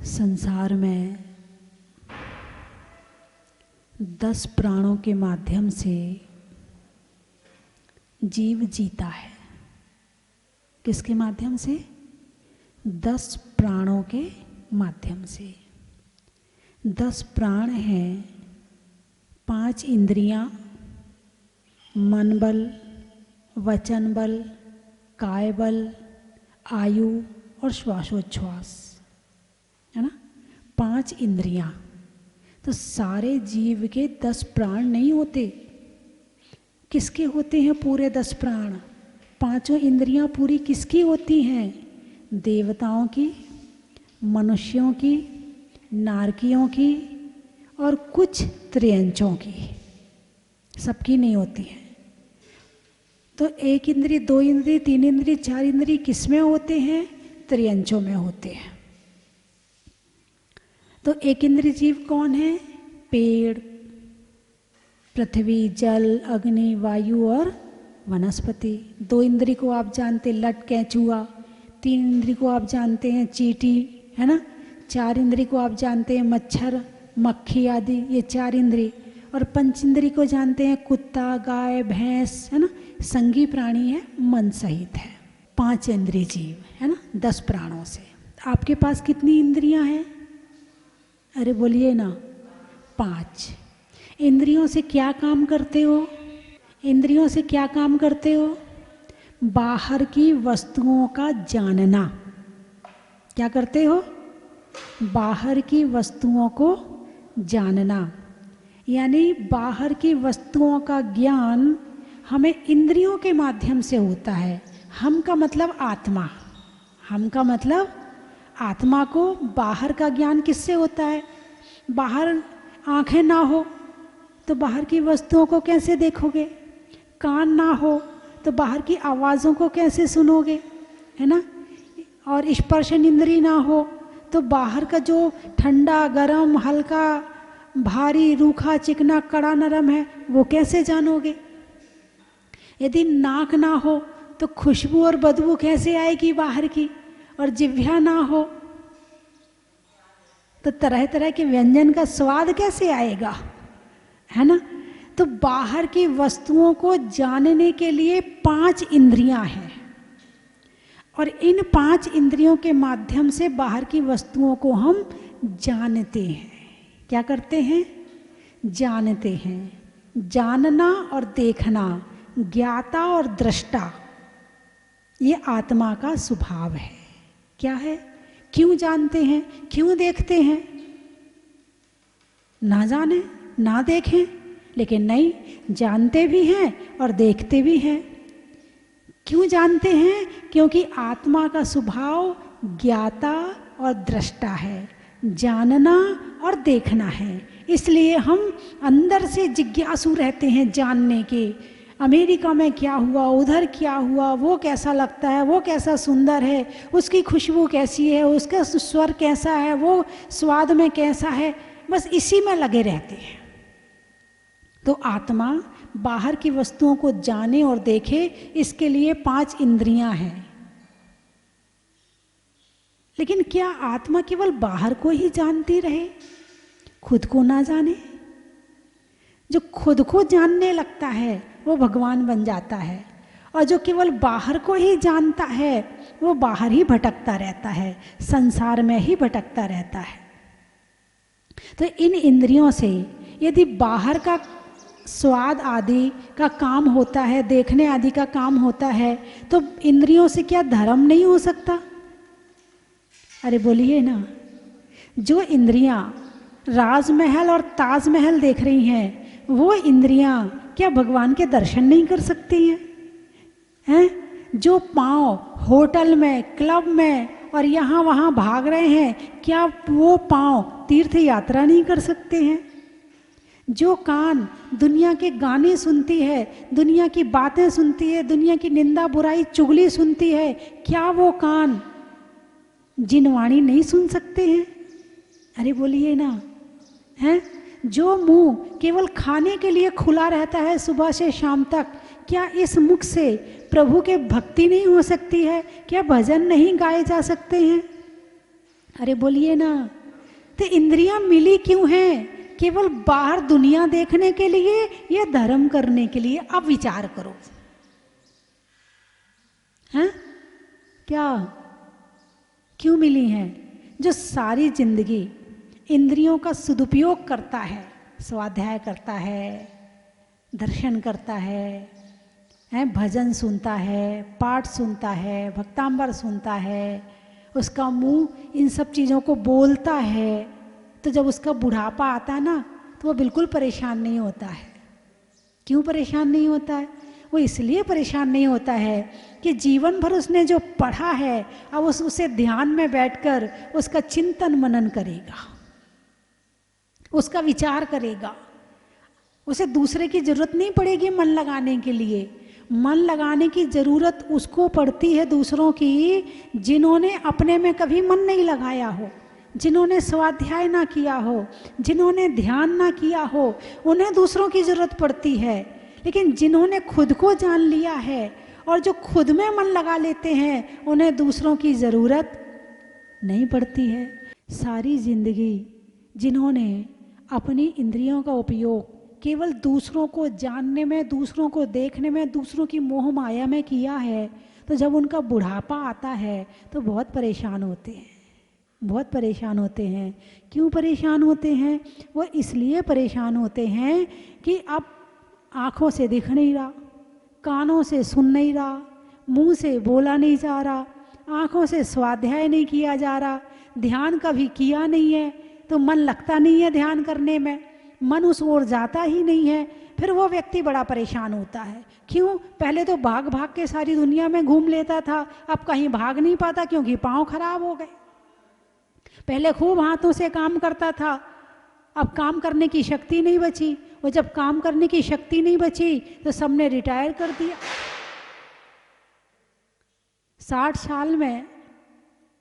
संसार में 10 प्राणों के माध्यम से जीव जीता है। किसके माध्यम से? 10 प्राणों के माध्यम से। 10 प्राण हैं, 5 इंद्रियां, मन बल, वचन बल, काय बल, आयु और श्वासोच्छ्वास, है ना। 5 इंद्रियां। तो सारे जीव के 10 प्राण नहीं होते। किसके होते हैं पूरे 10 प्राण? 5 इंद्रियां पूरी किसकी होती हैं? देवताओं की, मनुष्यों की, नारकियों की और कुछ त्रियंचों की। सबकी नहीं होती हैं। तो 1 इंद्री, 2 इंद्री, 3 इंद्री, 4 इंद्री किस में होते हैं? त्रियंचों में होते हैं। तो 1 इंद्री जीव कौन है? पेड़, पृथ्वी, जल, अग्नि, वायु और वनस्पति। 2 इंद्री को आप जानते लट कैंचुआ। 3 इंद्री को आप जानते हैं चींटी, है ना। 4 इंद्री को आप जानते हैं मच्छर, मक्खी आदि, ये 4 इंद्री। और 5 इंद्री को जानते हैं कुत्ता, गाय, भैंस, है ना। संगी प्राणी है, मन सहित है। 5 इंद्रिय जीव, है ना, 10 प्राणों से। आपके पास कितनी इंद्रियां हैं? अरे बोलिए ना। 5। इंद्रियों से क्या काम करते हो? इंद्रियों से क्या काम करते हो? बाहर की वस्तुओं का जानना। क्या करते हो? बाहर की वस्तुओं को जानना। यानी बाहर की वस्तुओं का ज्ञान हमें इंद्रियों के माध्यम से होता है। हम का मतलब आत्मा। हम का मतलब आत्मा को बाहर का ज्ञान किससे होता है? बाहर आंखें ना हो तो बाहर की वस्तुओं को कैसे देखोगे? कान ना हो तो बाहर की आवाज़ों को कैसे सुनोगे, है ना। और स्पर्शन इंद्री ना हो तो बाहर का जो ठंडा, गरम, हल्का, भारी, रूखा, चिकना, कड़ा, नरम है वो कैसे जानोगे? यदि नाक ना हो तो खुशबू और बदबू कैसे आएगी बाहर की? और जिह्वा ना हो तो तरह तरह के व्यंजन का स्वाद कैसे आएगा, है ना। तो बाहर की वस्तुओं को जानने के लिए 5 इंद्रियां हैं। और इन 5 इंद्रियों के माध्यम से बाहर की वस्तुओं को हम जानते हैं। क्या करते हैं? जानते हैं। जानना और देखना, ज्ञाता और दृष्टा, ये आत्मा का स्वभाव है। क्या है? क्यों जानते हैं? क्यों देखते हैं? ना जाने, ना देखें, लेकिन नहीं, जानते भी हैं और देखते भी हैं। क्यों जानते हैं? क्योंकि आत्मा का स्वभाव ज्ञाता और दृष्टा है, जानना और देखना है। इसलिए हम अंदर से जिज्ञासु रहते हैं जानने के। अमेरिका में क्या हुआ, उधर क्या हुआ, वो कैसा लगता है, वो कैसा सुंदर है, उसकी खुशबू कैसी है, उसका स्वर कैसा है, वो स्वाद में कैसा है, बस इसी में लगे रहते हैं। तो आत्मा बाहर की वस्तुओं को जाने और देखे, इसके लिए 5 इंद्रियां हैं। लेकिन क्या आत्मा केवल बाहर को ही जानती रहे, खुद को ना जाने? जो खुद को जानने लगता है वो भगवान बन जाता है, और जो केवल बाहर को ही जानता है वो बाहर ही भटकता रहता है, संसार में ही भटकता रहता है। तो इन इंद्रियों से यदि बाहर का स्वाद आदि का काम होता है, देखने आदि का काम होता है, तो इंद्रियों से क्या धर्म नहीं हो सकता? अरे बोलिए ना। जो इंद्रियां राजमहल और ताजमहल देख रही हैं, वो इंद्रियां क्या भगवान के दर्शन नहीं कर सकती हैं? जो पांव होटल में, क्लब में और यहाँ वहाँ भाग रहे हैं, क्या वो पांव तीर्थ यात्रा नहीं कर सकते हैं? जो कान दुनिया के गाने सुनती है, दुनिया की बातें सुनती है, दुनिया की निंदा बुराई चुगली सुनती है, क्या वो कान जिनवाणी नहीं सुन सकते हैं? अरे बोलिए ना। हैं? जो मुंह केवल खाने के लिए खुला रहता है सुबह से शाम तक, क्या इस मुख से प्रभु के भक्ति नहीं हो सकती है? क्या भजन नहीं गाए जा सकते हैं? अरे बोलिए ना। तो इंद्रियां मिली क्यों हैं? केवल बाहर दुनिया देखने के लिए या धर्म करने के लिए? अब विचार करो, हैं? क्या क्यों मिली हैं? जो सारी जिंदगी इंद्रियों का सदुपयोग करता है, स्वाध्याय करता है, दर्शन करता है, भजन सुनता है, पाठ सुनता है, भक्तांबर सुनता है, उसका मुंह इन सब चीज़ों को बोलता है, तो जब उसका बुढ़ापा आता है ना, तो वो बिल्कुल परेशान नहीं होता है। क्यों परेशान नहीं होता है? वो इसलिए परेशान नहीं होता है कि जीवन भर उसने जो पढ़ा है, अब उसे ध्यान में बैठकर उसका चिंतन मनन करेगा, उसका विचार करेगा। उसे दूसरे की जरूरत नहीं पड़ेगी मन लगाने के लिए। मन लगाने की जरूरत उसको पड़ती है दूसरों की, जिन्होंने अपने में कभी मन नहीं लगाया हो, जिन्होंने स्वाध्याय ना किया हो, जिन्होंने ध्यान ना किया हो, उन्हें दूसरों की जरूरत पड़ती है। लेकिन जिन्होंने खुद को जान लिया है और जो खुद में मन लगा लेते हैं, उन्हें दूसरों की ज़रूरत नहीं पड़ती है। सारी जिंदगी जिन्होंने अपनी इंद्रियों का उपयोग केवल दूसरों को जानने में, दूसरों को देखने में, दूसरों की मोह माया में किया है, तो जब उनका बुढ़ापा आता है तो बहुत परेशान होते हैं, बहुत परेशान होते हैं। क्यों परेशान होते हैं? वो इसलिए परेशान होते हैं कि अब आँखों से दिख नहीं रहा, कानों से सुन नहीं रहा, मुंह से बोला नहीं जा रहा, आँखों से स्वाध्याय नहीं किया जा रहा, ध्यान कभी किया नहीं है तो मन लगता नहीं है ध्यान करने में, मन उस ओर जाता ही नहीं है। फिर वो व्यक्ति बड़ा परेशान होता है। क्यों? पहले तो भाग भाग के सारी दुनिया में घूम लेता था, अब कहीं भाग नहीं पाता क्योंकि पाँव खराब हो गए। पहले खूब हाथों से काम करता था, अब काम करने की शक्ति नहीं बची। वो जब काम करने की शक्ति नहीं बची तो सबने रिटायर कर दिया। 60 साल में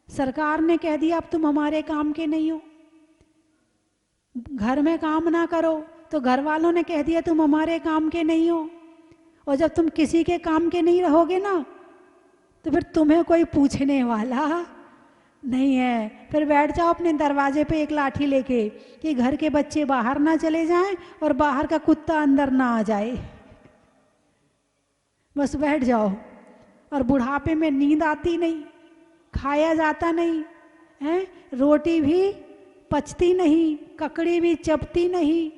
सरकार ने कह दिया अब तुम हमारे काम के नहीं हो। घर में काम ना करो तो घर वालों ने कह दिया तुम हमारे काम के नहीं हो। और जब तुम किसी के काम के नहीं रहोगे ना, तो फिर तुम्हें कोई पूछने वाला नहीं है। फिर बैठ जाओ अपने दरवाजे पे एक लाठी लेके कि घर के बच्चे बाहर ना चले जाएं और बाहर का कुत्ता अंदर ना आ जाए। बस बैठ जाओ। और बुढ़ापे में नींद आती नहीं, खाया जाता नहीं है, रोटी भी पचती नहीं, ककड़ी भी चपती नहीं,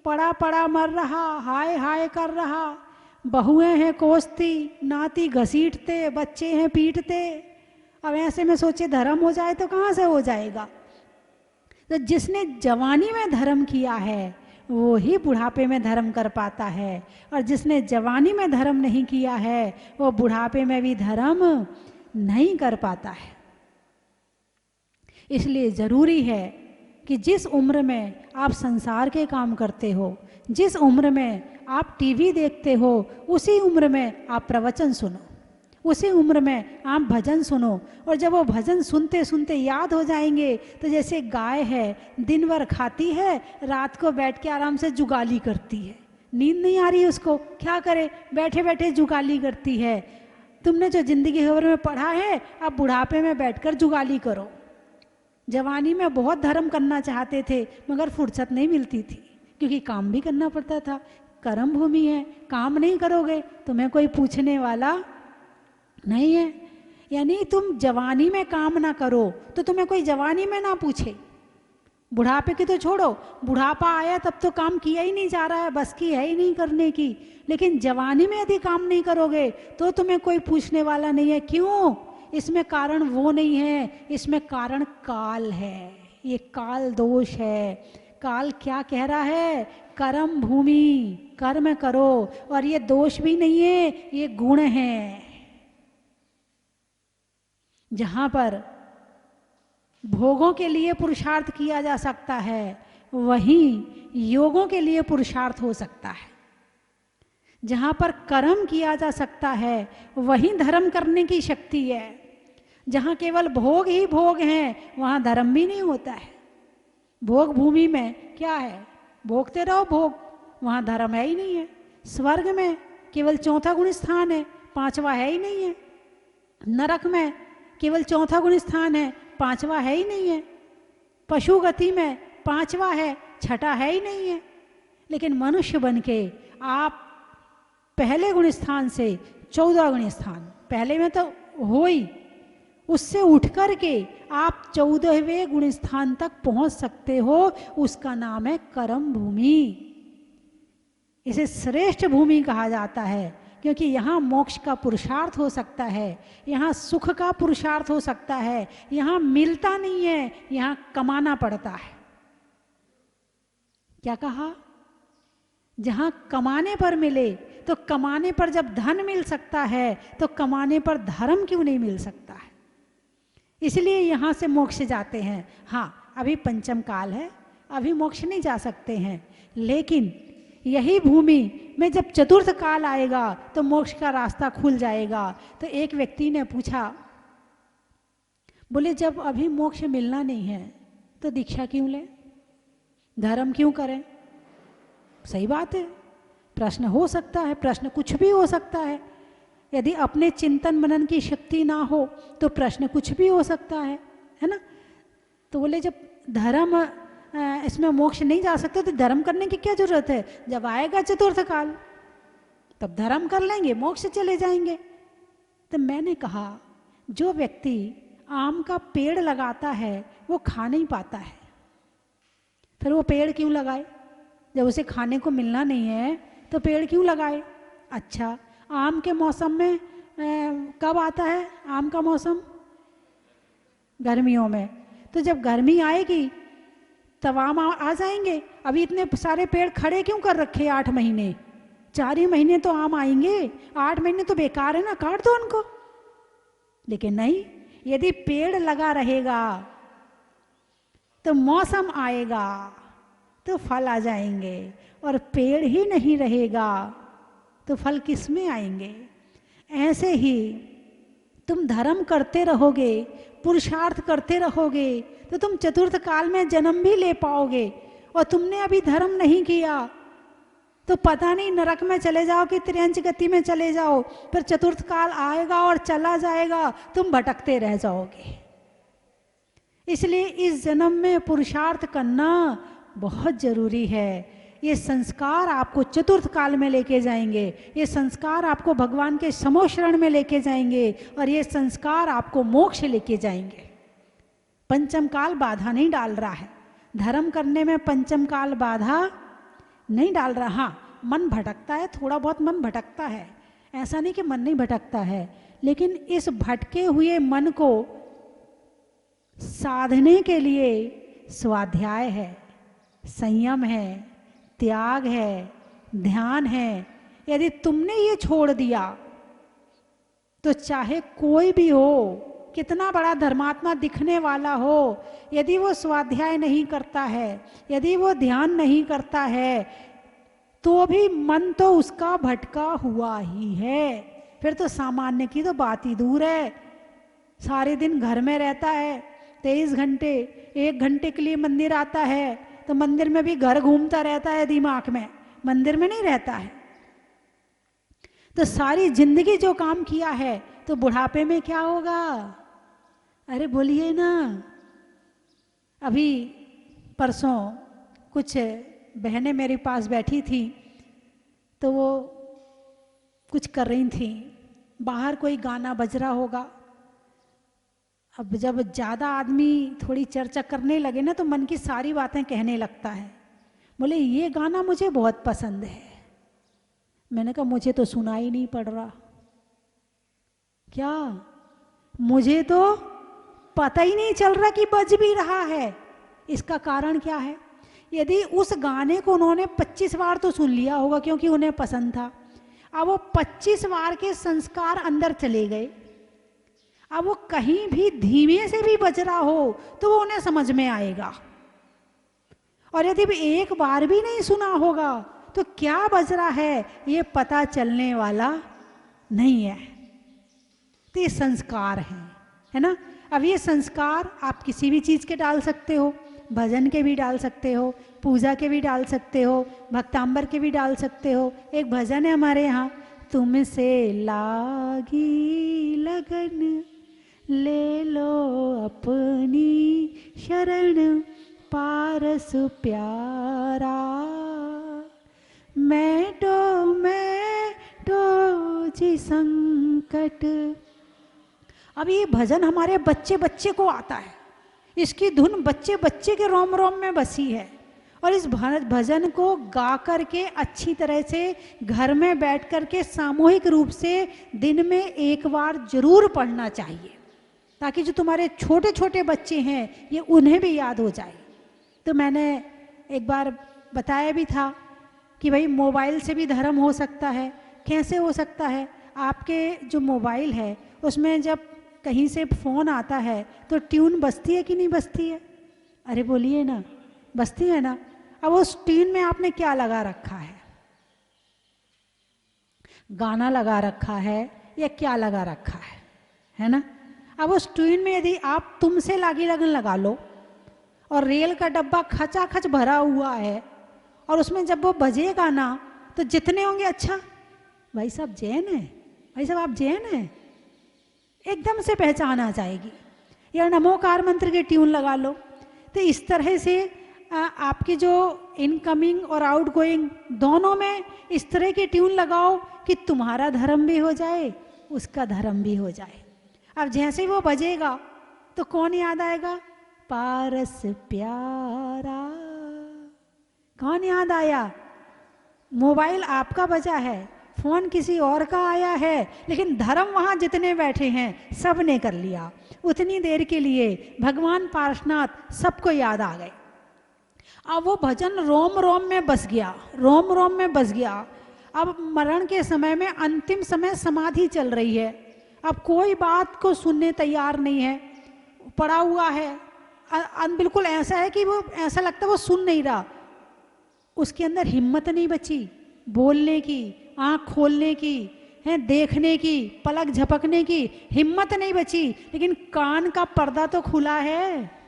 पड़ा पड़ा मर रहा, हाय हाय कर रहा, बहुएं हैं कोसती, नाती घसीटते, बच्चे हैं पीटते। अब ऐसे में सोचे धर्म हो जाए तो कहाँ से हो जाएगा? तो जिसने जवानी में धर्म किया है वो ही बुढ़ापे में धर्म कर पाता है, और जिसने जवानी में धर्म नहीं किया है वो बुढ़ापे में भी धर्म नहीं कर पाता है। इसलिए ज़रूरी है कि जिस उम्र में आप संसार के काम करते हो, जिस उम्र में आप टीवी देखते हो, उसी उम्र में आप प्रवचन सुनो, उसी उम्र में आप भजन सुनो। और जब वो भजन सुनते सुनते याद हो जाएंगे तो जैसे गाय है दिन भर खाती है, रात को बैठ के आराम से जुगाली करती है, नींद नहीं आ रही उसको, क्या करे, बैठे बैठे जुगाली करती है। तुमने जो जिंदगी भर में पढ़ा है अब बुढ़ापे में बैठकर जुगाली करो। जवानी में बहुत धर्म करना चाहते थे मगर फुर्सत नहीं मिलती थी क्योंकि काम भी करना पड़ता था। कर्म भूमि है, काम नहीं करोगे तुम्हें कोई पूछने वाला नहीं है। यानी तुम जवानी में काम ना करो तो तुम्हें कोई जवानी में ना पूछे। बुढ़ापे की तो छोड़ो, बुढ़ापा आया तब तो काम किया ही नहीं जा रहा है, बस की है ही नहीं करने की। लेकिन जवानी में यदि काम नहीं करोगे तो तुम्हें कोई पूछने वाला नहीं है। क्यों? इसमें कारण वो नहीं है, इसमें कारण काल है। ये काल दोष है। काल क्या कह रहा है? कर्म भूमि, कर्म करो। और ये दोष भी नहीं है, ये गुण है। जहां पर भोगों के लिए पुरुषार्थ किया जा सकता है वहीं योगों के लिए पुरुषार्थ हो सकता है। जहां पर कर्म किया जा सकता है वहीं धर्म करने की शक्ति है। जहां केवल भोग ही भोग हैं वहां धर्म भी नहीं होता है। भोग भूमि में क्या है? भोगते रहो भोग, वहां धर्म है ही नहीं है। स्वर्ग में केवल चौथा गुण स्थान है, पांचवा है ही नहीं है। नरक में केवल चौथा गुण स्थान है, पांचवा है ही नहीं है। पशु गति में पांचवा है, छठा है ही नहीं है। लेकिन मनुष्य बन के आप पहले गुण स्थान से 14 गुण स्थान, पहले में तो हो ही, उससे उठ कर के आप 14वें गुण स्थान तक पहुंच सकते हो। उसका नाम है कर्म भूमि। इसे श्रेष्ठ भूमि कहा जाता है, क्योंकि यहाँ मोक्ष का पुरुषार्थ हो सकता है, यहाँ सुख का पुरुषार्थ हो सकता है। यहाँ मिलता नहीं है, यहाँ कमाना पड़ता है। क्या कहा? जहाँ कमाने पर मिले, तो कमाने पर जब धन मिल सकता है तो कमाने पर धर्म क्यों नहीं मिल सकता है? इसलिए यहाँ से मोक्ष जाते हैं। हाँ, अभी पंचम काल है, अभी मोक्ष नहीं जा सकते हैं, लेकिन यही भूमि में जब चतुर्थ काल आएगा तो मोक्ष का रास्ता खुल जाएगा। तो एक व्यक्ति ने पूछा, बोले जब अभी मोक्ष मिलना नहीं है तो दीक्षा क्यों लें, धर्म क्यों करें? सही बात है, प्रश्न हो सकता है, प्रश्न कुछ भी हो सकता है। यदि अपने चिंतन मनन की शक्ति ना हो तो प्रश्न कुछ भी हो सकता है ना। तो बोले जब धर्म इसमें मोक्ष नहीं जा सकते तो धर्म करने की क्या जरूरत है? जब आएगा चतुर्थ काल तब धर्म कर लेंगे, मोक्ष चले जाएंगे। तो मैंने कहा, जो व्यक्ति आम का पेड़ लगाता है वो खा नहीं पाता है, फिर वो पेड़ क्यों लगाए? जब उसे खाने को मिलना नहीं है तो पेड़ क्यों लगाए? अच्छा, आम के मौसम में कब आता है आम का मौसम? गर्मियों में। तो जब गर्मी आएगी तब आम आ जाएंगे। अभी इतने सारे पेड़ खड़े क्यों कर रखे 8 महीने? 4 ही महीने तो आम आएंगे, 8 महीने तो बेकार है ना, काट दो उनको। लेकिन नहीं, यदि पेड़ लगा रहेगा तो मौसम आएगा तो फल आ जाएंगे, और पेड़ ही नहीं रहेगा तो फल किस में आएंगे? ऐसे ही तुम धर्म करते रहोगे, पुरुषार्थ करते रहोगे तो तुम चतुर्थ काल में जन्म भी ले पाओगे। और तुमने अभी धर्म नहीं किया तो पता नहीं नरक में चले जाओ कि त्रियंच गति में चले जाओ, फिर चतुर्थ काल आएगा और चला जाएगा, तुम भटकते रह जाओगे। इसलिए इस जन्म में पुरुषार्थ करना बहुत जरूरी है। ये संस्कार आपको चतुर्थ काल में लेके जाएंगे, ये संस्कार आपको भगवान के समोशरण में लेके जाएंगे, और ये संस्कार आपको मोक्ष लेके जाएंगे। पंचम काल बाधा नहीं डाल रहा है, धर्म करने में पंचम काल बाधा नहीं डाल रहा। हाँ, मन भटकता है, थोड़ा बहुत मन भटकता है, ऐसा नहीं कि मन नहीं भटकता है, लेकिन इस भटके हुए मन को साधने के लिए स्वाध्याय है, संयम है, त्याग है, ध्यान है। यदि तुमने ये छोड़ दिया तो चाहे कोई भी हो, कितना बड़ा धर्मात्मा दिखने वाला हो, यदि वो स्वाध्याय नहीं करता है, यदि वो ध्यान नहीं करता है, तो भी मन तो उसका भटका हुआ ही है। फिर तो सामान्य की तो बात ही दूर है। सारे दिन घर में रहता है, 23 घंटे, 1 घंटे के लिए मंदिर आता है तो मंदिर में भी घर घूमता रहता है दिमाग में, मंदिर में नहीं रहता है। तो सारी जिंदगी जो काम किया है तो बुढ़ापे में क्या होगा? अरे बोलिए ना। अभी परसों कुछ बहनें मेरे पास बैठी थी तो वो कुछ कर रही थी, बाहर कोई गाना बज रहा होगा। अब जब ज़्यादा आदमी थोड़ी चर्चा करने लगे ना तो मन की सारी बातें कहने लगता है। बोले ये गाना मुझे बहुत पसंद है। मैंने कहा मुझे तो सुनाई नहीं पड़ रहा। क्या? मुझे तो पता ही नहीं चल रहा कि बज भी रहा है। इसका कारण क्या है? यदि उस गाने को उन्होंने 25 बार तो सुन लिया होगा क्योंकि उन्हें पसंद था, अब वो 25 बार के संस्कार अंदर चले गए। अब वो कहीं भी धीमे से भी बज रहा हो तो वो उन्हें समझ में आएगा, और यदि एक बार भी नहीं सुना होगा तो क्या बज रहा है ये पता चलने वाला नहीं है। तो ये संस्कार है ना। अब ये संस्कार आप किसी भी चीज़ के डाल सकते हो, भजन के भी डाल सकते हो, पूजा के भी डाल सकते हो, भक्तांबर के भी डाल सकते हो। एक भजन है हमारे यहाँ, तुमसे लागी लगन, ले लो अपनी शरण पारस प्यारा। मैटो जी संकट। अब ये भजन हमारे बच्चे बच्चे को आता है, इसकी धुन बच्चे बच्चे के रोम रोम में बसी है, और इस भजन को गा करके अच्छी तरह से घर में बैठ करके सामूहिक रूप से दिन में एक बार जरूर पढ़ना चाहिए, ताकि जो तुम्हारे छोटे छोटे बच्चे हैं ये उन्हें भी याद हो जाए। तो मैंने एक बार बताया भी था कि भाई मोबाइल से भी धर्म हो सकता है। कैसे हो सकता है? आपके जो मोबाइल है उसमें जब कहीं से फ़ोन आता है तो ट्यून बजती है कि नहीं बजती है? अरे बोलिए ना, बजती है ना। अब उस ट्यून में आपने क्या लगा रखा है? गाना लगा रखा है या क्या लगा रखा है ना? अब उस ट्यून में यदि आप तुमसे लागी लगन लगा लो और रेल का डब्बा खचाखच भरा हुआ है और उसमें जब वो बजेगा ना तो जितने होंगे, अच्छा भाई साहब जैन है, भाई साहब आप जैन हैं, एकदम से पहचान आ जाएगी। या नमोकार मंत्र की ट्यून लगा लो। तो इस तरह से आपकी जो इनकमिंग और आउटगोइंग दोनों में इस तरह की ट्यून लगाओ कि तुम्हारा धर्म भी हो जाए, उसका धर्म भी हो जाए। अब जैसे ही वो बजेगा तो कौन याद आएगा? पारस प्यारा। कौन याद आया? मोबाइल आपका बजा है, फोन किसी और का आया है, लेकिन धर्म वहां जितने बैठे हैं सब ने कर लिया। उतनी देर के लिए भगवान पार्शनाथ सबको याद आ गए। अब वो भजन रोम रोम में बस गया, रोम रोम में बस गया। अब मरण के समय में अंतिम समय समाधि चल रही है, अब कोई बात को सुनने तैयार नहीं है, पड़ा हुआ है। बिल्कुल ऐसा है कि वो ऐसा लगता है वो सुन नहीं रहा, उसके अंदर हिम्मत नहीं बची बोलने की, आँख खोलने की, है देखने की, पलक झपकने की हिम्मत नहीं बची, लेकिन कान का पर्दा तो खुला है।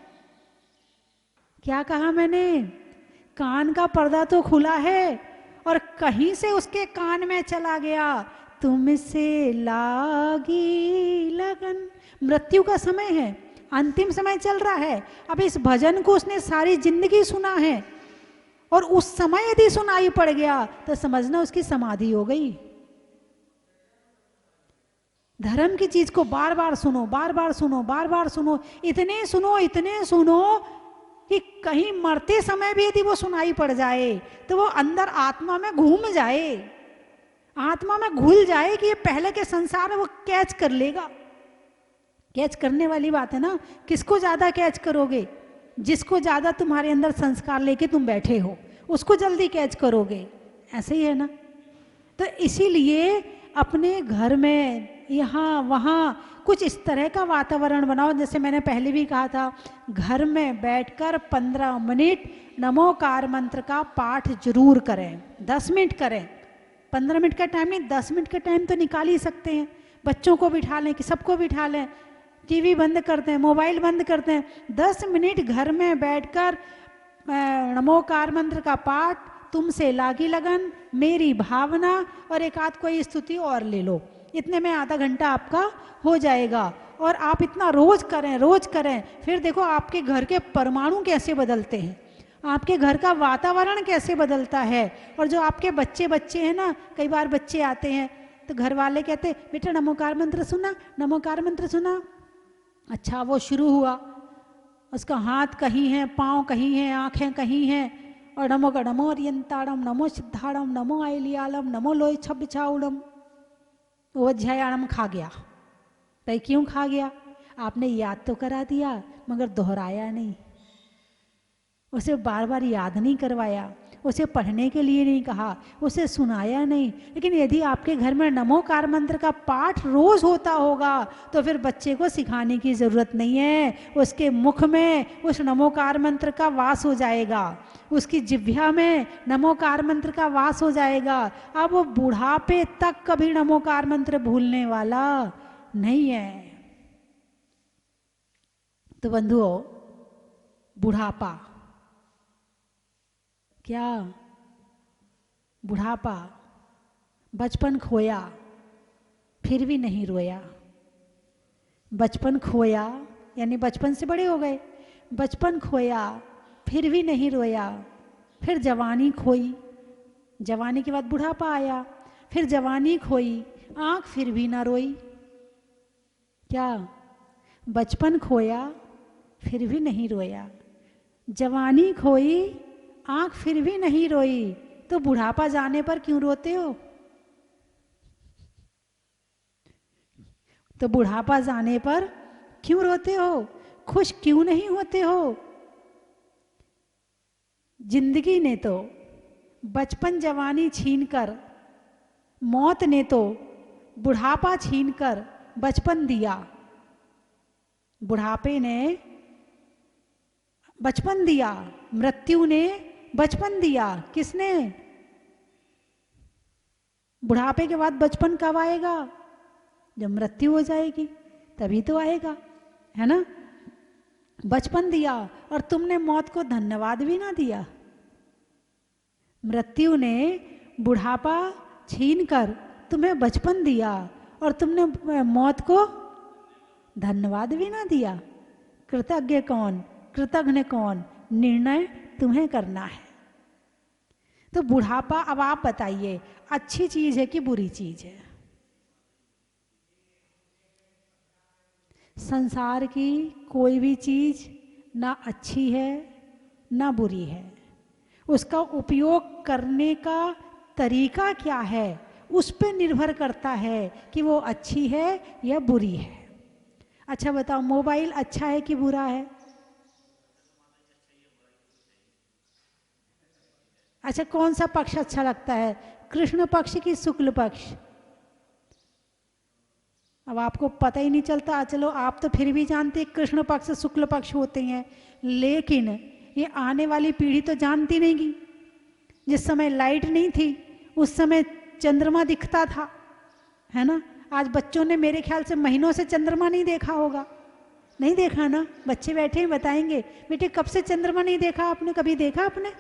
क्या कहा मैंने? कान का पर्दा तो खुला है और कहीं से उसके कान में चला गया, तुमसे लागी लगन। मृत्यु का समय है, अंतिम समय चल रहा है। अब इस भजन को उसने सारी जिंदगी सुना है और उस समय यदि सुनाई पड़ गया तो समझना उसकी समाधि हो गई। धर्म की चीज को बार बार सुनो, बार बार सुनो, बार बार सुनो, इतने सुनो कि कहीं मरते समय भी यदि वो सुनाई पड़ जाए तो वो अंदर आत्मा में घूम जाए, आत्मा में घुल जाए कि ये पहले के संसार वो कैच कर लेगा। कैच करने वाली बात है ना, किसको ज्यादा कैच करोगे? जिसको ज्यादा तुम्हारे अंदर संस्कार लेके तुम बैठे हो उसको जल्दी कैच करोगे, ऐसे ही है ना। तो इसीलिए अपने घर में यहाँ वहाँ कुछ इस तरह का वातावरण बनाओ। जैसे मैंने पहले भी कहा था, घर में बैठकर 15 मिनट नमोकार मंत्र का पाठ जरूर करें। 10 मिनट करें, 15 मिनट का टाइम नहीं, 10 मिनट का टाइम तो निकाल ही सकते हैं। बच्चों को बिठा लें कि सबको बिठा लें, टीवी बंद करते हैं, मोबाइल बंद करते हैं, 10 मिनट घर में बैठकर नमोकार मंत्र का पाठ, तुमसे लागी लगन, मेरी भावना और एक आध कोई स्तुति और ले लो। इतने में आधा घंटा आपका हो जाएगा। और आप इतना रोज करें, रोज करें, फिर देखो आपके घर के परमाणु कैसे बदलते हैं, आपके घर का वातावरण कैसे बदलता है। और जो आपके बच्चे हैं ना, कई बार बच्चे आते हैं तो घर वाले कहते बेटा नमोकार मंत्र सुना, नमोकार मंत्र सुना। अच्छा वो शुरू हुआ, उसका हाथ कहीं है, पाँव कहीं है, आँखें कहीं हैं, और नमो का नमो अरियंताड़म, नमो सिद्धाड़म, नमो आइलियालम, नमो लोई छब छाउड़म, वो अध्यायाणम खा गया। भाई क्यों खा गया? आपने याद तो करा दिया मगर दोहराया नहीं, उसे बार बार याद नहीं करवाया, उसे पढ़ने के लिए नहीं कहा, उसे सुनाया नहीं। लेकिन यदि आपके घर में नमोकार मंत्र का पाठ रोज होता होगा तो फिर बच्चे को सिखाने की जरूरत नहीं है, उसके मुख में उस नमोकार मंत्र का वास हो जाएगा, उसकी जिह्वा में नमोकार मंत्र का वास हो जाएगा। अब वो बुढ़ापे तक कभी नमोकार मंत्र भूलने वाला नहीं है। तो बंधुओं, बुढ़ापा क्या? बुढ़ापा बचपन खोया फिर भी नहीं रोया। बचपन खोया यानी बचपन से बड़े हो गए। बचपन खोया फिर भी नहीं रोया। फिर जवानी खोई, जवानी के बाद बुढ़ापा आया। फिर जवानी खोई, आंख फिर भी ना रोई। क्या? बचपन खोया फिर भी नहीं रोया, जवानी खोई, आंख फिर भी नहीं रोई, तो बुढ़ापा जाने पर क्यों रोते हो? तो बुढ़ापा जाने पर क्यों रोते हो? खुश क्यों नहीं होते हो? जिंदगी ने तो बचपन जवानी छीनकर, मौत ने तो बुढ़ापा छीनकर बचपन दिया। बुढ़ापे ने बचपन दिया, मृत्यु ने बचपन दिया। किसने? बुढ़ापे के बाद बचपन कब आएगा? जब मृत्यु हो जाएगी तभी तो आएगा, है ना? बचपन दिया और तुमने मौत को धन्यवाद भी ना दिया। मृत्यु ने बुढ़ापा छीनकर तुम्हें बचपन दिया और तुमने मौत को धन्यवाद भी ना दिया। कृतज्ञ कौन, कृतज्ञ कौन? निर्णय तुम्हें करना है। तो बुढ़ापा, अब आप बताइए, अच्छी चीज है कि बुरी चीज है? संसार की कोई भी चीज ना अच्छी है ना बुरी है। उसका उपयोग करने का तरीका क्या है उस पर निर्भर करता है कि वो अच्छी है या बुरी है। अच्छा बताओ, मोबाइल अच्छा है कि बुरा है? अच्छा, कौन सा पक्ष अच्छा लगता है, कृष्ण पक्ष की शुक्ल पक्ष? अब आपको पता ही नहीं चलता। चलो आप तो फिर भी जानते कृष्ण पक्ष शुक्ल पक्ष होते हैं, लेकिन ये आने वाली पीढ़ी तो जानती नहीं कि जिस समय लाइट नहीं थी उस समय चंद्रमा दिखता था, है ना? आज बच्चों ने मेरे ख्याल से महीनों से चंद्रमा नहीं देखा होगा। नहीं देखा ना? बच्चे बैठे हैं बताएंगे, बेटे कब से चंद्रमा नहीं देखा आपने? कभी देखा आपने?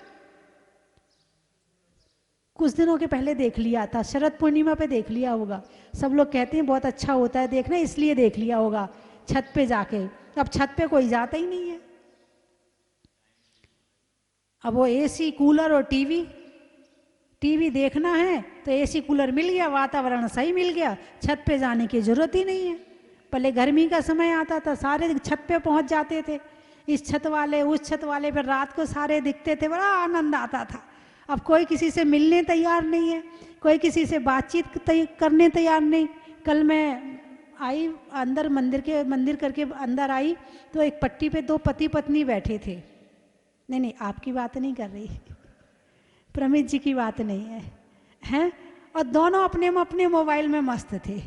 कुछ दिनों के पहले देख लिया था, शरद पूर्णिमा पे देख लिया होगा। सब लोग कहते हैं बहुत अच्छा होता है देखना, इसलिए देख लिया होगा छत पे जाके। अब छत पे कोई जाता ही नहीं है। अब वो एसी कूलर और टीवी देखना है तो एसी कूलर मिल गया, वातावरण सही मिल गया, छत पे जाने की जरूरत ही नहीं है। पहले गर्मी का समय आता था सारे छत पे पहुंच जाते थे, इस छत वाले उस छत वाले पर, रात को सारे दिखते थे, बड़ा आनंद आता था। अब कोई किसी से मिलने तैयार नहीं है, कोई किसी से बातचीत करने तैयार नहीं। कल मैं आई अंदर, मंदिर करके अंदर आई तो एक पट्टी पे दो पति पत्नी बैठे थे। नहीं आपकी बात नहीं कर रही, प्रमित जी की बात नहीं है, हैं? और दोनों अपने मोबाइल में मस्त थे,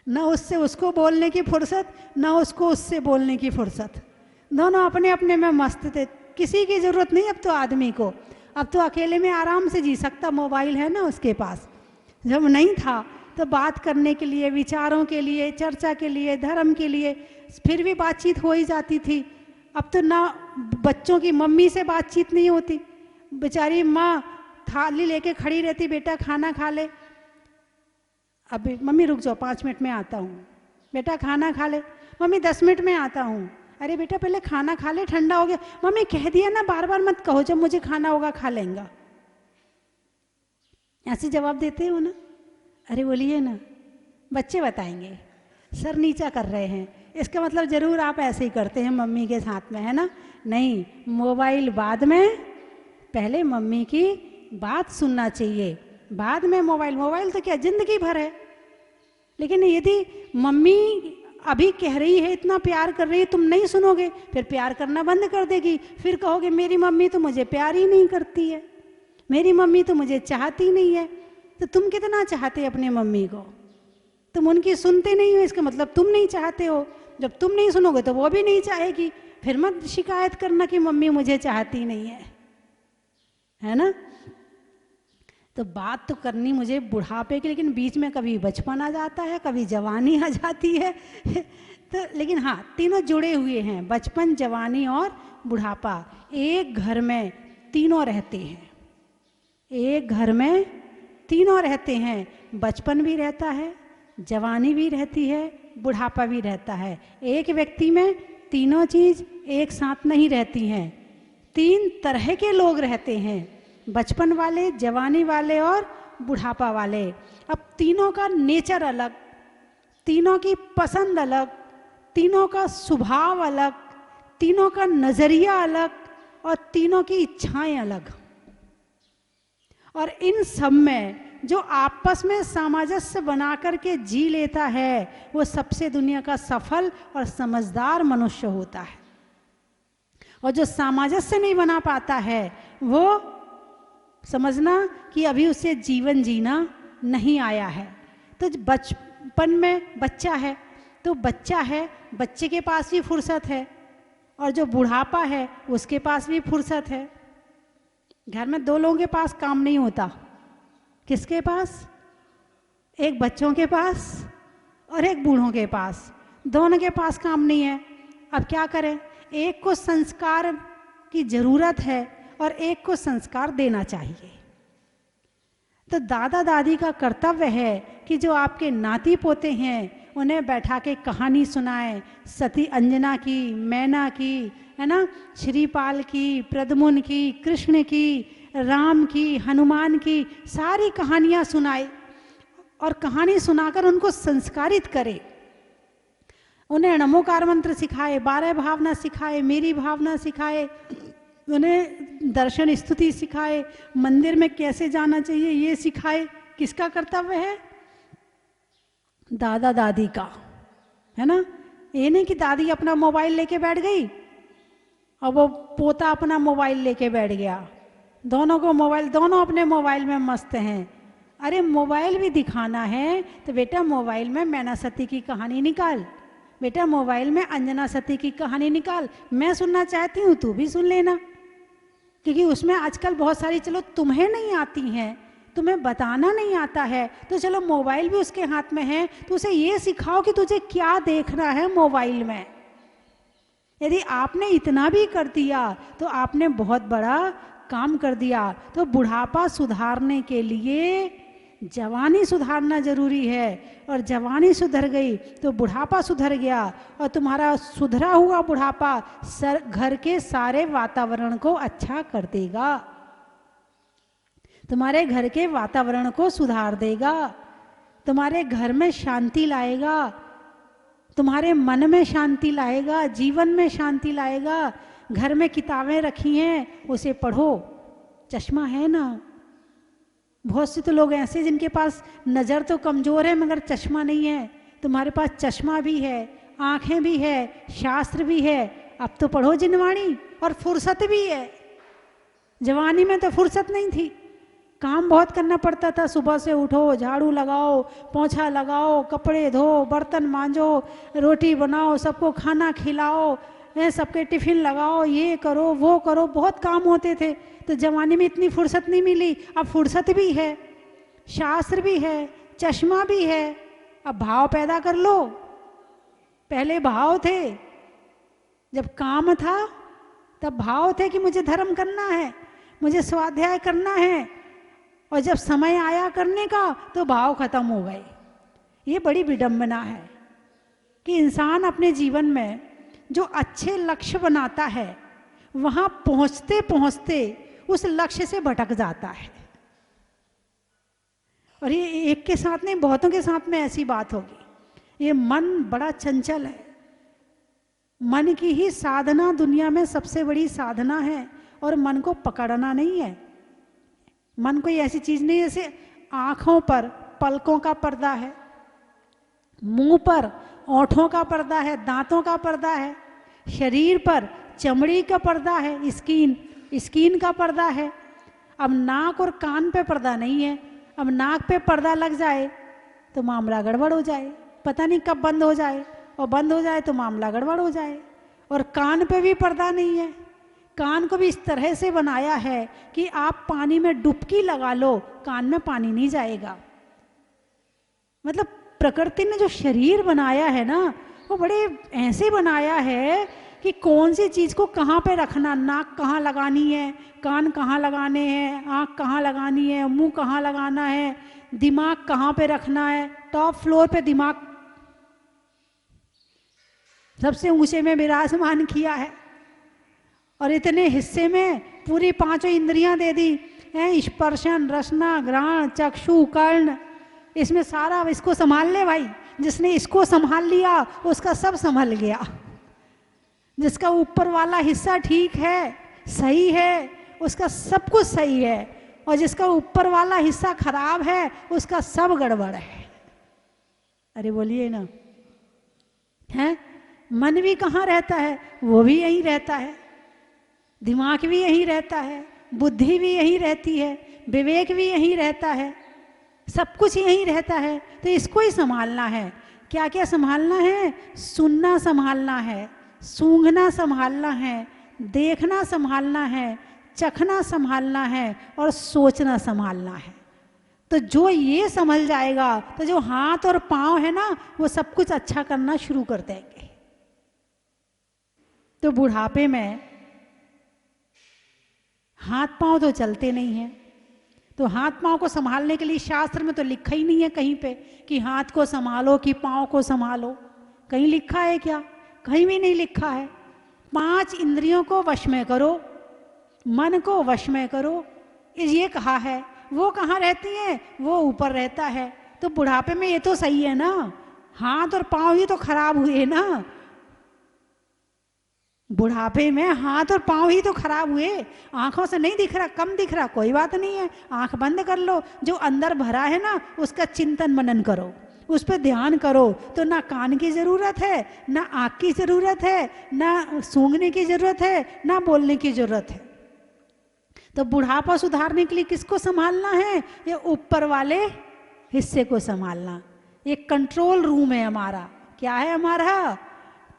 ना उससे उसको बोलने की फुर्सत, ना उसको उससे बोलने की फुर्सत। दोनों अपने में मस्त थे, किसी की जरूरत नहीं अब तो आदमी को। अब तो अकेले में आराम से जी सकता, मोबाइल है ना उसके पास। जब नहीं था तो बात करने के लिए, विचारों के लिए, चर्चा के लिए, धर्म के लिए फिर भी बातचीत हो ही जाती थी। अब तो ना बच्चों की मम्मी से बातचीत नहीं होती, बेचारी माँ थाली लेके खड़ी रहती, बेटा खाना खा ले, अब मम्मी रुक जाओ 5 मिनट में आता हूँ, बेटा खाना खा ले, मम्मी 10 मिनट में आता हूँ, अरे बेटा पहले खाना खा ले ठंडा हो गया, मम्मी कह दिया ना बार बार मत कहो, जब मुझे खाना होगा खा लेंगे। ऐसे जवाब देते हो ना? अरे बोलिए ना, बच्चे बताएंगे सर नीचा कर रहे हैं, इसका मतलब जरूर आप ऐसे ही करते हैं मम्मी के साथ में, है ना? नहीं, मोबाइल बाद में, पहले मम्मी की बात सुनना चाहिए, बाद में मोबाइल। मोबाइल तो क्या जिंदगी भर है, लेकिन यदि मम्मी अभी कह रही है, इतना प्यार कर रही है, तुम नहीं सुनोगे, फिर प्यार करना बंद कर देगी, फिर कहोगे मेरी मम्मी तो मुझे प्यार ही नहीं करती है, मेरी मम्मी तो मुझे चाहती नहीं है। तो तुम कितना चाहते अपने मम्मी को? तुम उनकी सुनते नहीं हो, इसका मतलब तुम नहीं चाहते हो। जब तुम नहीं सुनोगे तो वो भी नहीं चाहेगी, फिर मत शिकायत करना कि मम्मी मुझे चाहती नहीं है ना? तो बात तो करनी मुझे बुढ़ापे की, लेकिन बीच में कभी बचपन आ जाता है, कभी जवानी आ जाती है तो लेकिन हाँ, तीनों जुड़े हुए हैं, बचपन, जवानी और बुढ़ापा। एक घर में तीनों रहते हैं, एक घर में तीनों रहते हैं। बचपन भी रहता है, जवानी भी रहती है, बुढ़ापा भी रहता है। एक व्यक्ति में तीनों चीज एक साथ नहीं रहती हैं, 3 तरह के लोग रहते हैं, बचपन वाले, जवानी वाले और बुढ़ापा वाले। अब तीनों का नेचर अलग, तीनों की पसंद अलग, तीनों का स्वभाव अलग, तीनों का नजरिया अलग और तीनों की इच्छाएं अलग। और इन सब में जो आपस में सामंजस्य बना करके जी लेता है वो सबसे दुनिया का सफल और समझदार मनुष्य होता है। और जो सामंजस्य नहीं बना पाता है वो समझना कि अभी उसे जीवन जीना नहीं आया है। तो बचपन में बच्चा है तो बच्चा है, बच्चे के पास भी फुर्सत है, और जो बुढ़ापा है उसके पास भी फुर्सत है। घर में 2 लोगों के पास काम नहीं होता। किसके पास? एक बच्चों के पास और एक बूढ़ों के पास, दोनों के पास काम नहीं है। अब क्या करें? एक को संस्कार की जरूरत है और एक को संस्कार देना चाहिए। तो दादा दादी का कर्तव्य है कि जो आपके नाती पोते हैं उन्हें बैठा के कहानी सुनाएं, सती अंजना की, मैना की, है ना, श्रीपाल की, प्रद्युम्न की, कृष्ण की, राम की, हनुमान की, सारी कहानियां सुनाए और कहानी सुनाकर उनको संस्कारित करे। उन्हें नमोकार मंत्र सिखाए, 12 भावना सिखाए, मेरी भावना सिखाए, उन्हें दर्शन स्तुति सिखाए, मंदिर में कैसे जाना चाहिए ये सिखाए। किसका कर्तव्य है? दादा दादी का, है ना। ये नहीं कि दादी अपना मोबाइल लेके बैठ गई और वो पोता अपना मोबाइल लेके बैठ गया, दोनों को मोबाइल, दोनों अपने मोबाइल में मस्त हैं। अरे मोबाइल भी दिखाना है तो बेटा मोबाइल में मैना सती की कहानी निकाल, बेटा मोबाइल में अंजना सती की कहानी निकाल। मैं सुनना चाहती हूँ, तू भी सुन लेना, क्योंकि उसमें आजकल बहुत सारी, चलो तुम्हें नहीं आती हैं, तुम्हें बताना नहीं आता है, तो चलो मोबाइल भी उसके हाथ में है तो उसे ये सिखाओ कि तुझे क्या देखना है मोबाइल में। यदि आपने इतना भी कर दिया तो आपने बहुत बड़ा काम कर दिया। तो बुढ़ापा सुधारने के लिए जवानी सुधारना जरूरी है, और जवानी सुधर गई तो बुढ़ापा सुधर गया, और तुम्हारा सुधरा हुआ बुढ़ापा घर के सारे वातावरण को अच्छा कर देगा, तुम्हारे घर के वातावरण को सुधार देगा, तुम्हारे घर में शांति लाएगा, तुम्हारे मन में शांति लाएगा, जीवन में शांति लाएगा। घर में किताबें रखी हैं उसे पढ़ो, चश्मा है ना। बहुत से तो लोग ऐसे जिनके पास नज़र तो कमज़ोर है मगर चश्मा नहीं है। तुम्हारे पास चश्मा भी है, आँखें भी है, शास्त्र भी है, अब तो पढ़ो जिनवाणी, और फुर्सत भी है। जवानी में तो फुर्सत नहीं थी, काम बहुत करना पड़ता था। सुबह से उठो, झाड़ू लगाओ, पोंछा लगाओ, कपड़े धो, बर्तन मांजो, रोटी बनाओ, सबको खाना खिलाओ, सबके टिफिन लगाओ, ये करो वो करो, बहुत काम होते थे। तो जवानी में इतनी फुर्सत नहीं मिली। अब फुर्सत भी है, शास्त्र भी है, चश्मा भी है, अब भाव पैदा कर लो। पहले भाव थे, जब काम था तब भाव थे कि मुझे धर्म करना है, मुझे स्वाध्याय करना है, और जब समय आया करने का तो भाव खत्म हो गए। ये बड़ी विडंबना है कि इंसान अपने जीवन में जो अच्छे लक्ष्य बनाता है वहां पहुंचते पहुंचते उस लक्ष्य से भटक जाता है। और ये एक के साथ नहीं, बहुतों के साथ में ऐसी बात होगी। ये मन बड़ा चंचल है। मन की ही साधना दुनिया में सबसे बड़ी साधना है, और मन को पकड़ना नहीं है। मन कोई ऐसी चीज नहीं जैसे आंखों पर पलकों का पर्दा है, मुंह पर ओठों का पर्दा है, दांतों का पर्दा है, शरीर पर चमड़ी का पर्दा है, स्किन का पर्दा है। अब नाक और कान पे पर्दा नहीं है। अब नाक पे पर्दा लग जाए तो मामला गड़बड़ हो जाए, पता नहीं कब बंद हो जाए, और बंद हो जाए तो मामला गड़बड़ हो जाए। और कान पे भी पर्दा नहीं है। कान को भी इस तरह से बनाया है कि आप पानी में डुबकी लगा लो, कान में पानी नहीं जाएगा। मतलब प्रकृति ने जो शरीर बनाया है ना, वो बड़े ऐसे बनाया है कि कौन सी चीज़ को कहाँ पे रखना, नाक कहाँ लगानी है, कान कहाँ लगाने हैं, आँख कहाँ लगानी है, मुंह कहाँ लगाना है, दिमाग कहाँ पे रखना है। टॉप फ्लोर पे दिमाग सबसे ऊंचे में विराजमान किया है, और इतने हिस्से में पूरी पांचों इंद्रियां दे दी हैं, स्पर्शन, रसना, घ्राण, चक्षु, कर्ण, इसमें सारा इसको संभाल ले भाई। जिसने इसको संभाल लिया उसका सब संभल गया। जिसका ऊपर वाला हिस्सा ठीक है, सही है, उसका सब कुछ सही है, और जिसका ऊपर वाला हिस्सा खराब है उसका सब गड़बड़ है। अरे बोलिए ना, है? मन भी कहाँ रहता है? वो भी यहीं रहता है, दिमाग भी यहीं रहता है, बुद्धि भी यहीं रहती है, विवेक भी यहीं रहता है, सब कुछ यहीं रहता है। तो इसको ही संभालना है। क्या क्या संभालना है? सुनना संभालना है, सूंघना संभालना है, देखना संभालना है, चखना संभालना है, और सोचना संभालना है। तो जो ये संभल जाएगा तो जो हाथ और पाँव है ना, वो सब कुछ अच्छा करना शुरू कर देंगे। तो बुढ़ापे में हाथ पांव तो चलते नहीं हैं, तो हाथ पांव को संभालने के लिए शास्त्र में तो लिखा ही नहीं है कहीं पे कि हाथ को संभालो कि पांव को संभालो। कहीं लिखा है क्या? कहीं भी नहीं लिखा है। 5 इंद्रियों को वश में करो, मन को वश में करो, ये कहा है। वो कहाँ रहती है? वो ऊपर रहता है। तो बुढ़ापे में ये तो सही है ना, हाथ और पांव ही तो खराब हुए ना। बुढ़ापे में हाथ और पांव ही तो खराब हुए। आंखों से नहीं दिख रहा, कम दिख रहा, कोई बात नहीं है, आंख बंद कर लो। जो अंदर भरा है ना उसका चिंतन मनन करो, उस पर ध्यान करो। तो ना कान की जरूरत है, ना आंख की जरूरत है, ना सूंघने की जरूरत है, ना बोलने की जरूरत है। तो बुढ़ापा सुधारने के लिए किसको संभालना है? ये ऊपर वाले हिस्से को संभालना। ये कंट्रोल रूम है हमारा। क्या है हमारा?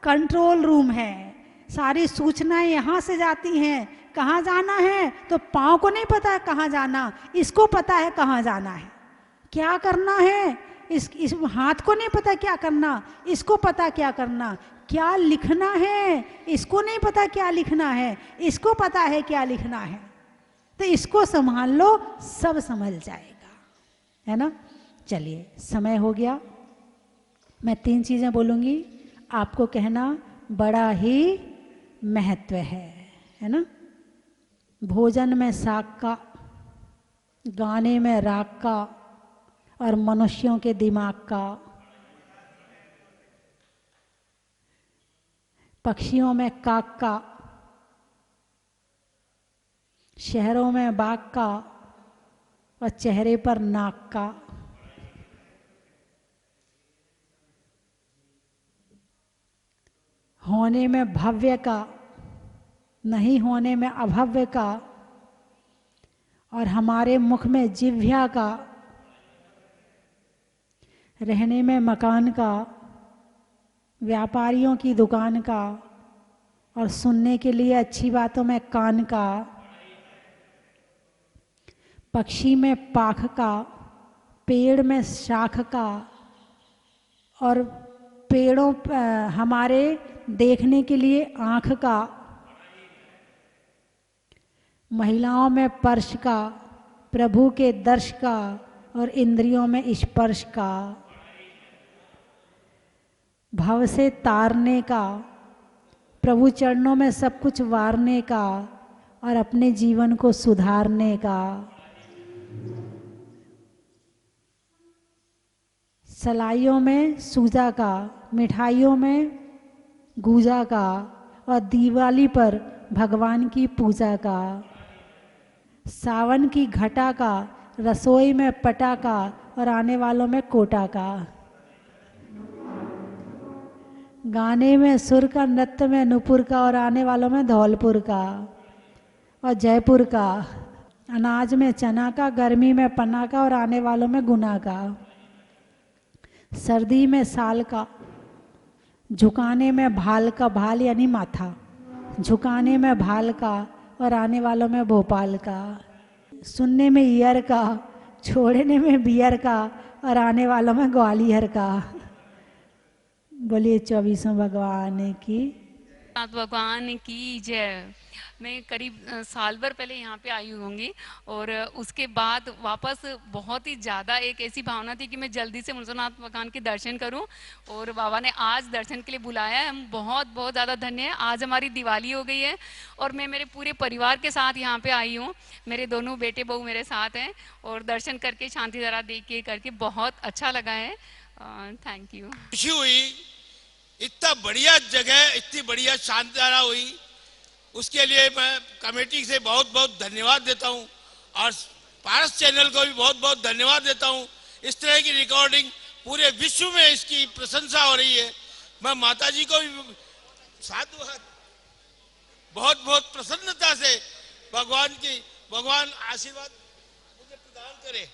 कंट्रोल रूम है। सारी सूचनाएं यहाँ से जाती हैं। कहाँ जाना है? तो पाँव को नहीं पता है कहाँ जाना, इसको पता है कहाँ जाना है। क्या करना है? इस हाथ को नहीं पता क्या करना, इसको पता क्या करना। क्या लिखना है? इसको नहीं पता क्या लिखना है, इसको पता है क्या लिखना है। तो इसको संभाल लो, सब संभल जाएगा, है ना। चलिए, समय हो गया। मैं 3 चीज़ें बोलूँगी, आपको कहना बड़ा ही महत्व है ना। भोजन में शाक का, गाने में राग का, और मनुष्यों के दिमाग का। पक्षियों में काक का, शहरों में बाघ का, और चेहरे पर नाक का। होने में भव्य का, नहीं होने में अभव्य का, और हमारे मुख में जिह्वा का, रहने में मकान का, व्यापारियों की दुकान का, और सुनने के लिए अच्छी बातों में कान का। पक्षी में पाख का, पेड़ में शाख का, और पेड़ों हमारे देखने के लिए आँख का। महिलाओं में पर्श का, प्रभु के दर्श का, और इंद्रियों में स्पर्श का। भव से तारने का, प्रभु चरणों में सब कुछ वारने का, और अपने जीवन को सुधारने का। सलाइयों में सूजा का, मिठाइयों में गूजा का, और दिवाली पर भगवान की पूजा का। सावन की घटा का, रसोई में पटाखा, और आने वालों में कोटा का। गाने में सुर का, नृत्य में नूपुर का, और आने वालों में धौलपुर का और जयपुर का। अनाज में चना का, गर्मी में पन्ना का, और आने वालों में गुना का। सर्दी में साल का, झुकाने में भाल का, भाल यानी माथा, झुकाने में भाल का, और आने वालों में भोपाल का। सुनने में ईयर का, छोड़ने में बियर का, और आने वालों में ग्वालियर का। बोलिए 24वें भगवान की। नाथ भगवान की जय। मैं करीब साल भर पहले यहाँ पे आई होंगी और उसके बाद वापस बहुत ही ज़्यादा एक ऐसी भावना थी कि मैं जल्दी से मुंसोनाथ भगवान के दर्शन करूं, और बाबा ने आज दर्शन के लिए बुलाया है। हम बहुत बहुत ज़्यादा धन्य हैं। आज हमारी दिवाली हो गई है और मैं मेरे पूरे परिवार के साथ यहाँ पे आई हूँ। मेरे दोनों बेटे बहू मेरे साथ हैं और दर्शन करके शांति धारा देख के करके बहुत अच्छा लगा है। Thank you. खुशी हुई, इतना बढ़िया जगह, इतनी बढ़िया शांति धारा हुई, उसके लिए मैं कमेटी से बहुत बहुत धन्यवाद देता हूं और पारस चैनल को भी बहुत बहुत धन्यवाद देता हूं। इस तरह की रिकॉर्डिंग पूरे विश्व में इसकी प्रशंसा हो रही है। मैं माता जी को भी साधुवाद, बहुत बहुत प्रसन्नता से भगवान आशीर्वाद मुझे प्रदान करे।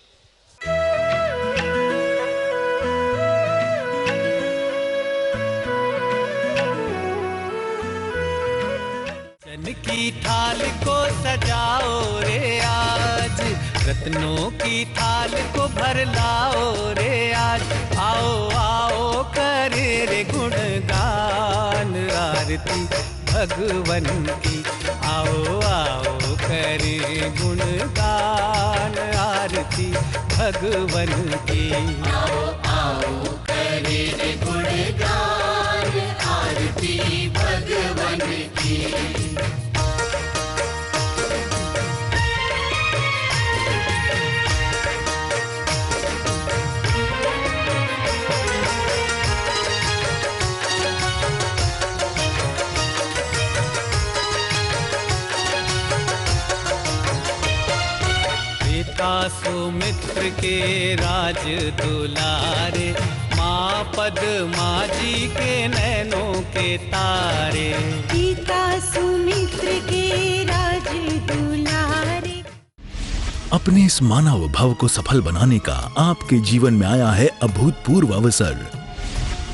रत्न की थाल को सजाओ रे आज, रत्नों की थाल को भर लाओ रे आज। आओ आओ करे रे गुणगान आरती भगवन की। आओ आओ करे गुणगान आरती भगवन की। आओ आओ करे रे गुणगान आरती भगवन की। सुमित्र के राज दुलारे, माँ पद्मा जी के नैनों के तारे। पिता सुमित्र के राज दुलारे। अपने इस मानव भव को सफल बनाने का आपके जीवन में आया है अभूतपूर्व अवसर।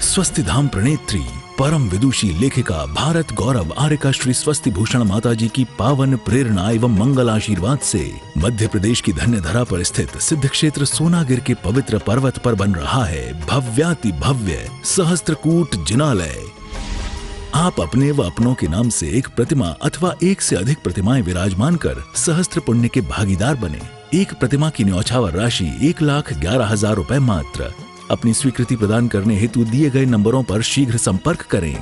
स्वस्ति धाम प्रणेत्री परम विदुषी लेखिका भारत गौरव आर्यका श्री स्वस्ति भूषण माता जी की पावन प्रेरणा एवं मंगल आशीर्वाद से मध्य प्रदेश की धन्य धरा पर स्थित सिद्ध क्षेत्र सोनागिर के पवित्र पर्वत पर बन रहा है भव्याति भव्य सहस्त्रकूट जिनालय। आप अपने व अपनों के नाम से एक प्रतिमा अथवा एक से अधिक प्रतिमाएं विराजमान कर सहस्त्र पुण्य के भागीदार बने। एक प्रतिमा की न्यौछावर राशि 1,11,000 रुपए मात्र। अपनी स्वीकृति प्रदान करने हेतु दिए गए नंबरों पर शीघ्र संपर्क करें।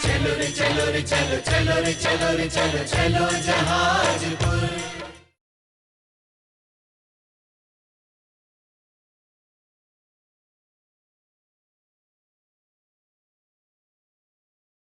चलो रे चलो रे चलो, चलो रे चलो रे चलो, चलो जहाजपुर।